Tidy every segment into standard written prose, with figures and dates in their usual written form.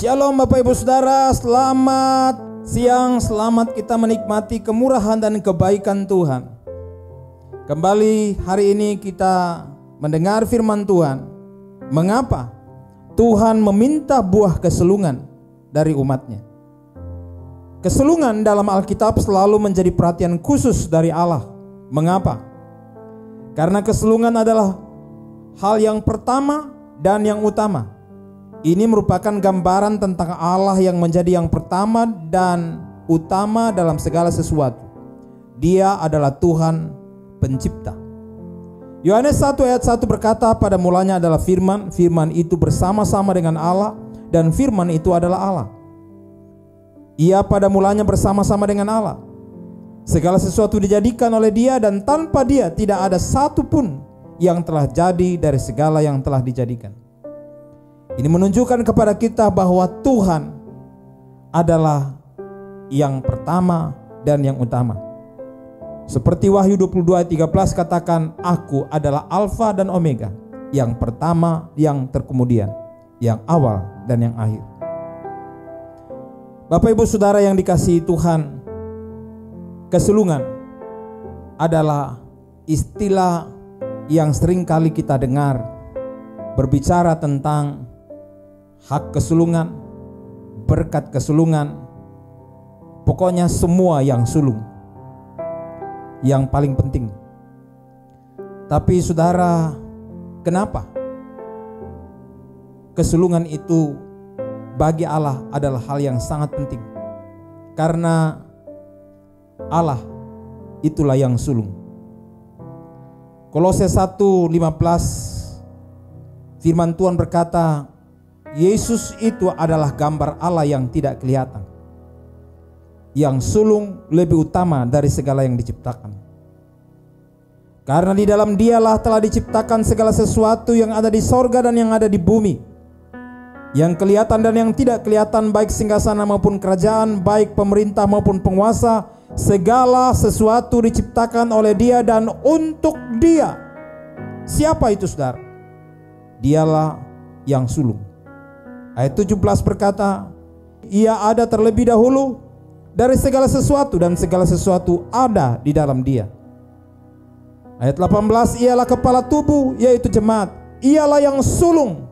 Shalom Bapak Ibu Saudara, selamat siang, selamat kita menikmati kemurahan dan kebaikan Tuhan. Kembali hari ini kita mendengar firman Tuhan. Mengapa Tuhan meminta buah kesulungan dari umatnya? Kesulungan dalam Alkitab selalu menjadi perhatian khusus dari Allah. Mengapa? Karena kesulungan adalah hal yang pertama dan yang utama. Ini merupakan gambaran tentang Allah yang menjadi yang pertama dan utama dalam segala sesuatu. Dia adalah Tuhan pencipta. Yohanes 1 ayat 1 berkata, pada mulanya adalah firman, firman itu bersama-sama dengan Allah, dan firman itu adalah Allah. Ia pada mulanya bersama-sama dengan Allah. Segala sesuatu dijadikan oleh Dia, dan tanpa Dia tidak ada satu pun yang telah jadi dari segala yang telah dijadikan. Ini menunjukkan kepada kita bahwa Tuhan adalah yang pertama dan yang utama. Seperti Wahyu 22 ayat 13 katakan, aku adalah Alfa dan Omega, yang pertama, yang terkemudian, yang awal dan yang akhir. Bapak Ibu Saudara yang dikasihi Tuhan, kesulungan adalah istilah yang sering kali kita dengar berbicara tentang hak kesulungan, berkat kesulungan, pokoknya semua yang sulung, yang paling penting. Tapi saudara, kenapa kesulungan itu bagi Allah adalah hal yang sangat penting? Karena Allah itulah yang sulung. Kolose 1:15 firman Tuhan berkata, Yesus itu adalah gambar Allah yang tidak kelihatan, yang sulung lebih utama dari segala yang diciptakan. Karena di dalam Dialah telah diciptakan segala sesuatu yang ada di sorga dan yang ada di bumi, yang kelihatan dan yang tidak kelihatan, baik singgasana maupun kerajaan, baik pemerintah maupun penguasa. Segala sesuatu diciptakan oleh Dia dan untuk Dia. Siapa itu saudara? Dialah yang sulung. Ayat 17 berkata, Ia ada terlebih dahulu dari segala sesuatu, dan segala sesuatu ada di dalam Dia. Ayat 18, Ialah kepala tubuh, yaitu jemaat. Ialah yang sulung,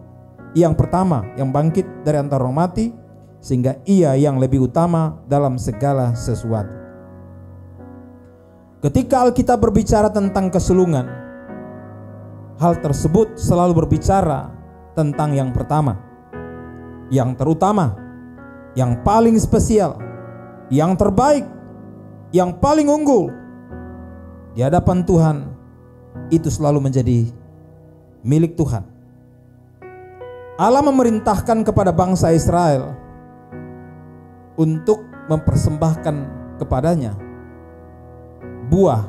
yang pertama, yang bangkit dari antara orang mati, sehingga Ia yang lebih utama dalam segala sesuatu. Ketika Alkitab berbicara tentang kesulungan, hal tersebut selalu berbicara tentang yang pertama, yang terutama, yang paling spesial, yang terbaik, yang paling unggul. Di hadapan Tuhan, itu selalu menjadi milik Tuhan. Allah memerintahkan kepada bangsa Israel untuk mempersembahkan kepadanya buah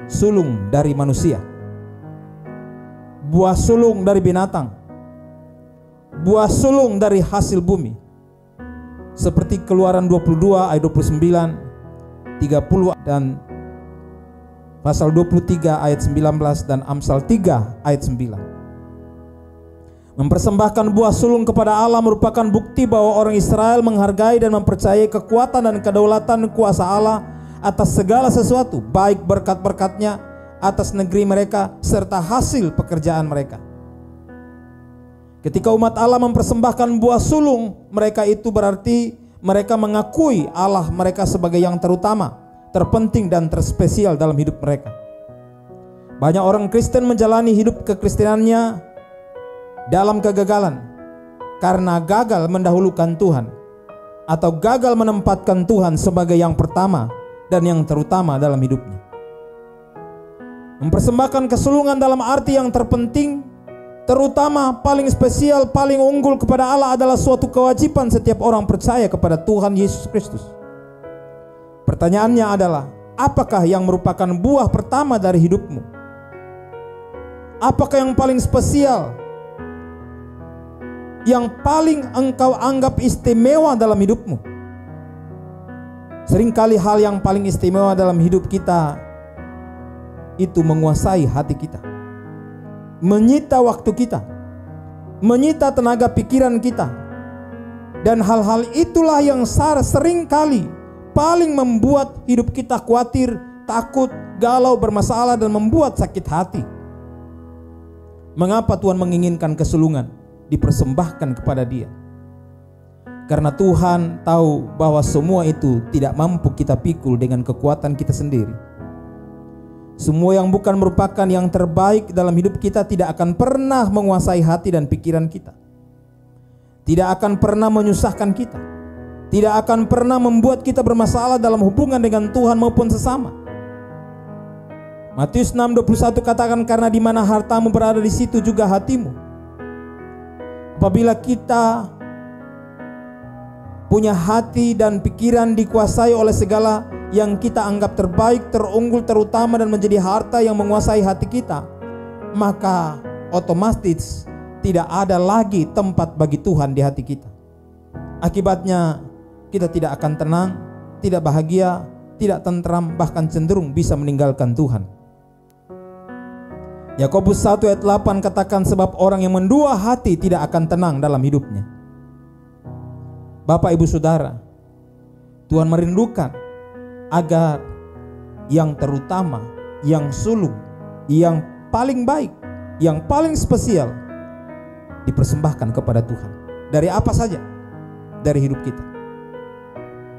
sulung dari manusia, buah sulung dari binatang, buah sulung dari hasil bumi. Seperti Keluaran 22 ayat 29, 30 dan pasal 23 ayat 19 dan Amsal 3 ayat 9. Mempersembahkan buah sulung kepada Allah merupakan bukti bahwa orang Israel menghargai dan mempercayai kekuatan dan kedaulatan kuasa Allah atas segala sesuatu, baik berkat-berkatnya atas negeri mereka serta hasil pekerjaan mereka. Ketika umat Allah mempersembahkan buah sulung, mereka itu berarti mereka mengakui Allah mereka sebagai yang terutama, terpenting dan terspesial dalam hidup mereka. Banyak orang Kristen menjalani hidup kekristenannya dalam kegagalan karena gagal mendahulukan Tuhan atau gagal menempatkan Tuhan sebagai yang pertama dan yang terutama dalam hidupnya. Mempersembahkan kesulungan dalam arti yang terpenting, terutama, paling spesial, paling unggul kepada Allah adalah suatu kewajiban setiap orang percaya kepada Tuhan Yesus Kristus. Pertanyaannya adalah, apakah yang merupakan buah pertama dari hidupmu? Apakah yang paling spesial, yang paling engkau anggap istimewa dalam hidupmu? Seringkali hal yang paling istimewa dalam hidup kita itu menguasai hati kita, menyita waktu kita, menyita tenaga pikiran kita, Dan hal-hal itulah yang sering kali paling membuat hidup kita khawatir, takut, galau, bermasalah, dan membuat sakit hati. Mengapa Tuhan menginginkan kesulungan dipersembahkan kepada Dia? Karena Tuhan tahu bahwa semua itu tidak mampu kita pikul dengan kekuatan kita sendiri. Semua yang bukan merupakan yang terbaik dalam hidup kita tidak akan pernah menguasai hati dan pikiran kita. Tidak akan pernah menyusahkan kita. Tidak akan pernah membuat kita bermasalah dalam hubungan dengan Tuhan maupun sesama. Matius 6:21 katakan, karena di mana hartamu berada di situ juga hatimu. Apabila kita punya hati dan pikiran dikuasai oleh segala yang kita anggap terbaik, terunggul, terutama, dan menjadi harta yang menguasai hati kita, maka otomatis tidak ada lagi tempat bagi Tuhan di hati kita. Akibatnya kita tidak akan tenang, tidak bahagia, tidak tentram, bahkan cenderung bisa meninggalkan Tuhan. Yakobus 1 ayat 8 katakan, sebab orang yang mendua hati tidak akan tenang dalam hidupnya. Bapak, Ibu, Saudara, Tuhan merindukan agar yang terutama, yang sulung, yang paling baik, yang paling spesial dipersembahkan kepada Tuhan. Dari apa saja? Dari hidup kita.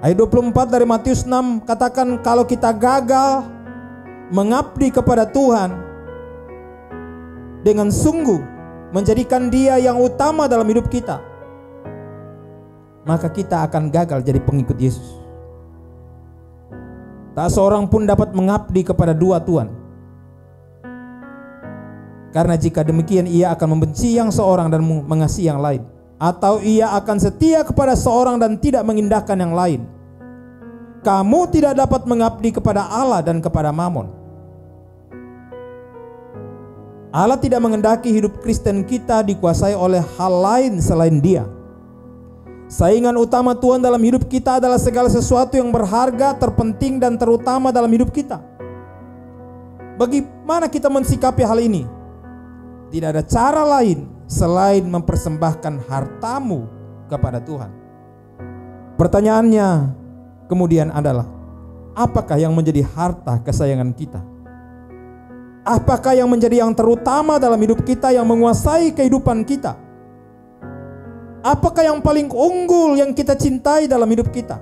Ayat 24 dari Matius 6 katakan, kalau kita gagal mengabdi kepada Tuhan dengan sungguh, menjadikan Dia yang utama dalam hidup kita, maka kita akan gagal jadi pengikut Yesus. Tak seorang pun dapat mengabdi kepada dua Tuhan. Karena jika demikian ia akan membenci yang seorang dan mengasihi yang lain, atau ia akan setia kepada seorang dan tidak mengindahkan yang lain. Kamu tidak dapat mengabdi kepada Allah dan kepada Mamon. Allah tidak menghendaki hidup Kristen kita dikuasai oleh hal lain selain Dia. Saingan utama Tuhan dalam hidup kita adalah segala sesuatu yang berharga, terpenting, dan terutama dalam hidup kita. Bagaimana kita mensikapi hal ini? Tidak ada cara lain selain mempersembahkan hartamu kepada Tuhan. Pertanyaannya kemudian adalah, apakah yang menjadi harta kesayangan kita? Apakah yang menjadi yang terutama dalam hidup kita, yang menguasai kehidupan kita? Apakah yang paling unggul yang kita cintai dalam hidup kita?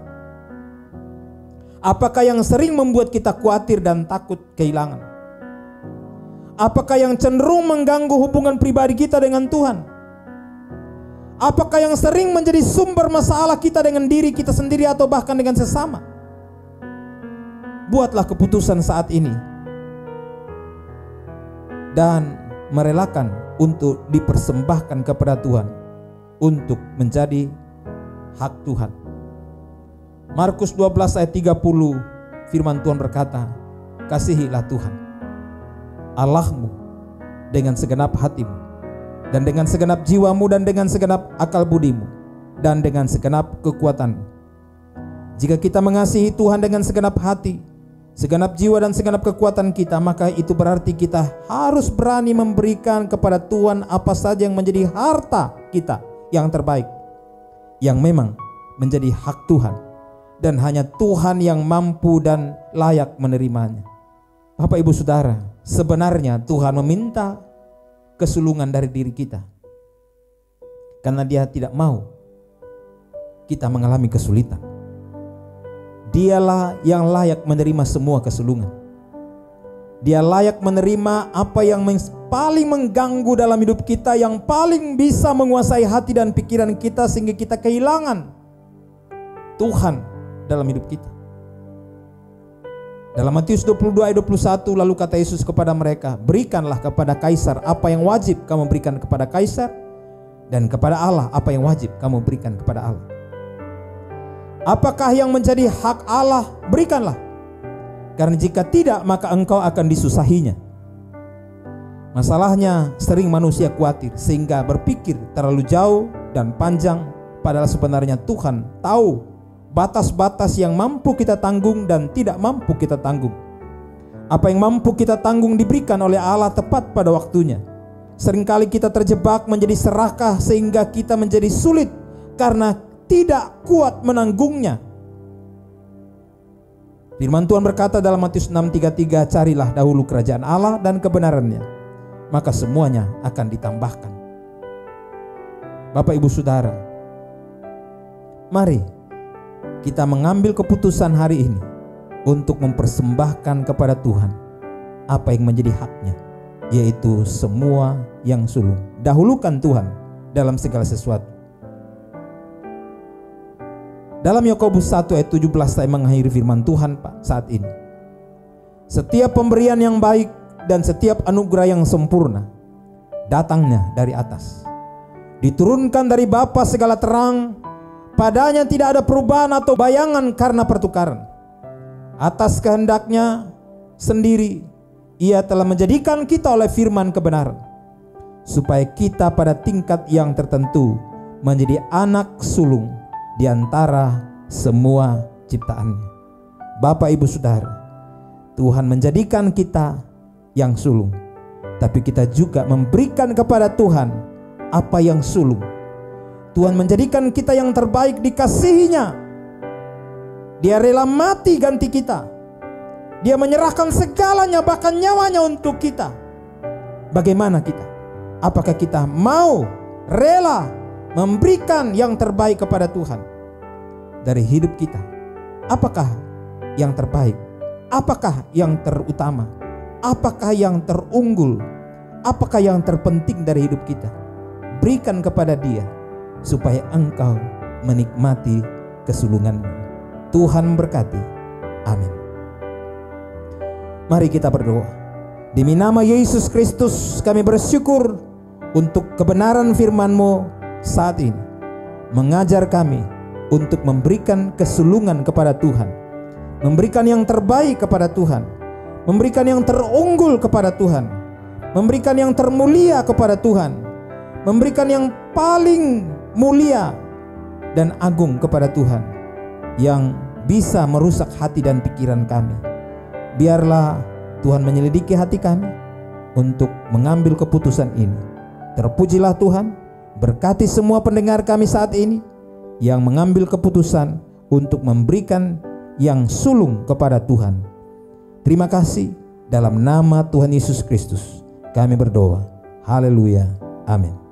Apakah yang sering membuat kita khawatir dan takut kehilangan? Apakah yang cenderung mengganggu hubungan pribadi kita dengan Tuhan? Apakah yang sering menjadi sumber masalah kita dengan diri kita sendiri atau bahkan dengan sesama? Buatlah keputusan saat ini dan merelakan untuk dipersembahkan kepada Tuhan, untuk menjadi hak Tuhan. Markus 12 ayat 30 firman Tuhan berkata, kasihilah Tuhan Allahmu dengan segenap hatimu, dan dengan segenap jiwamu, dan dengan segenap akal budimu, dan dengan segenap kekuatanmu. Jika kita mengasihi Tuhan dengan segenap hati, segenap jiwa, dan segenap kekuatan kita, maka itu berarti kita harus berani memberikan kepada Tuhan apa saja yang menjadi harta kita yang terbaik, yang memang menjadi hak Tuhan, dan hanya Tuhan yang mampu dan layak menerimanya. Bapak, Ibu, Saudara, sebenarnya Tuhan meminta kesulungan dari diri kita karena Dia tidak mau kita mengalami kesulitan. Dialah yang layak menerima semua kesulungan. Dia layak menerima apa yang paling mengganggu dalam hidup kita, yang paling bisa menguasai hati dan pikiran kita sehingga kita kehilangan Tuhan dalam hidup kita. Dalam Matius 22 ayat 21, lalu kata Yesus kepada mereka, berikanlah kepada Kaisar apa yang wajib kamu berikan kepada Kaisar, dan kepada Allah apa yang wajib kamu berikan kepada Allah. Apakah yang menjadi hak Allah, berikanlah. Karena jika tidak, maka engkau akan disusahinya. Masalahnya sering manusia khawatir sehingga berpikir terlalu jauh dan panjang, padahal sebenarnya Tuhan tahu batas-batas yang mampu kita tanggung dan tidak mampu kita tanggung. Apa yang mampu kita tanggung diberikan oleh Allah tepat pada waktunya. Seringkali kita terjebak menjadi serakah sehingga kita menjadi sulit karena tidak kuat menanggungnya. Firman Tuhan berkata dalam Matius 6:33, carilah dahulu kerajaan Allah dan kebenarannya, maka semuanya akan ditambahkan. Bapak Ibu Saudara, mari kita mengambil keputusan hari ini untuk mempersembahkan kepada Tuhan apa yang menjadi haknya, yaitu semua yang sulung. Dahulukan Tuhan dalam segala sesuatu. Dalam Yakobus 1 ayat 17 saya mengakhiri firman Tuhan saat ini. Setiap pemberian yang baik dan setiap anugerah yang sempurna datangnya dari atas, diturunkan dari Bapa segala terang. Padanya tidak ada perubahan atau bayangan karena pertukaran. Atas kehendaknya sendiri Ia telah menjadikan kita oleh firman kebenaran, supaya kita pada tingkat yang tertentu menjadi anak sulung di antara semua ciptaannya. Bapak Ibu Saudara, Tuhan menjadikan kita yang sulung, tapi kita juga memberikan kepada Tuhan apa yang sulung. Tuhan menjadikan kita yang terbaik dikasihinya. Dia rela mati ganti kita. Dia menyerahkan segalanya, bahkan nyawanya untuk kita. Bagaimana kita? Apakah kita mau rela memberikan yang terbaik kepada Tuhan dari hidup kita? Apakah yang terbaik? Apakah yang terutama? Apakah yang terunggul? Apakah yang terpenting dari hidup kita? Berikan kepada Dia, supaya engkau menikmati kesulunganmu. Tuhan berkati. Amin. Mari kita berdoa. Demi nama Yesus Kristus kami bersyukur untuk kebenaran firman-Mu saat ini. Mengajar kami untuk memberikan kesulungan kepada Tuhan, memberikan yang terbaik kepada Tuhan, memberikan yang terunggul kepada Tuhan, memberikan yang termulia kepada Tuhan, memberikan yang paling mulia dan agung kepada Tuhan, yang bisa merusak hati dan pikiran kami. Biarlah Tuhan menyelidiki hati kami untuk mengambil keputusan ini. Terpujilah Tuhan, berkati semua pendengar kami saat ini yang mengambil keputusan untuk memberikan yang sulung kepada Tuhan. Terima kasih, dalam nama Tuhan Yesus Kristus kami berdoa. Haleluya. Amin.